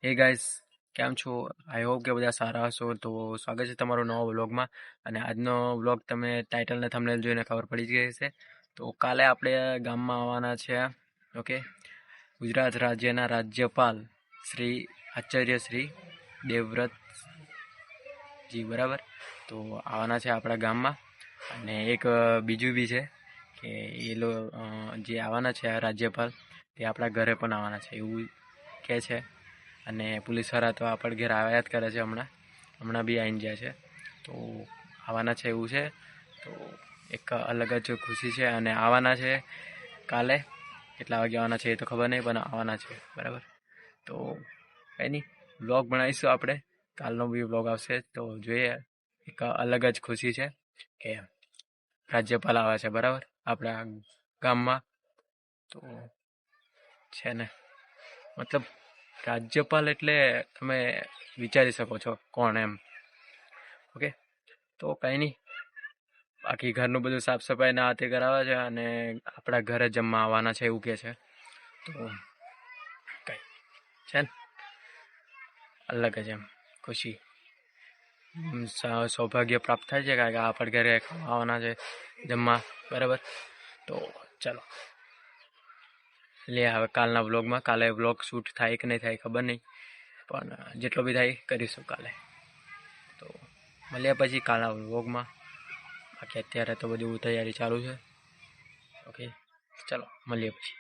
હે ગાઈસ, કેમ છો? આઈ હોપ કે બધા સારા હશો. તો સ્વાગત છે તમારો નવા વ્લોગમાં. અને આજનો વ્લોગ તમે ટાઇટલ ને થંબનેલ જોઈને ખબર પડી જ ગઈ હશે. તો કાલે આપણે ગામમાં આવવાના છે. ઓકે, ગુજરાત રાજ્યના રાજ્યપાલ શ્રી આચાર્ય શ્રી દેવવ્રતજી, બરાબર. તો આવવાના છે આપણા ગામમાં. અને એક બીજું બી છે કે જે આવવાના છે આ રાજ્યપાલ, તે આપણા ઘરે પણ આવવાના છે એવું કહે છે. અને પોલીસવાળા તો આપણા ઘેર આવ્યા જ કરે છે. હમણાં બી આવીને ગયા છે. તો આવવાના છે એવું છે. તો એક અલગ જ ખુશી છે. અને આવવાના છે કાલે. કેટલા વાગે આવવાના છે એ તો ખબર નહીં, પણ આવવાના છે, બરાબર. તો કંઈ નહીં, વ્લોગ બનાવીશું આપણે. કાલનો બી વ્લોગ આવશે. તો જોઈએ, એક અલગ જ ખુશી છે કે રાજ્યપાલ આવે છે, બરાબર, આપણા ગામમાં. તો છે ને, મતલબ રાજ્યપાલ એટલે તમે વિચારી શકો છો કોણ એમ. ઓકે, તો કંઈ નહીં, બાકી ઘરનું બધું સાફ સફાઈ ના હાથે કરાવે છે. અને આપણા ઘરે જમવા આવવાના છે એવું કહે છે. તો કંઈ છે ને, અલગ જ એમ ખુશી, સૌભાગ્ય પ્રાપ્ત થાય છે. કારણ કે આપણા ઘરે આવવાના છે જમવા, બરાબર. તો ચાલો લે, હવે કાલના વ્લોગમાં. કાલે વ્લોગ શૂટ થાય કે નહીં થાય ખબર નહીં, પણ જેટલો બી થાય કરીશું કાલે. તો મળ્યા પછી કાલના વ્લોગમાં. બાકી અત્યારે તો બધું તૈયારી ચાલુ છે. ઓકે, ચલો મળીએ પછી.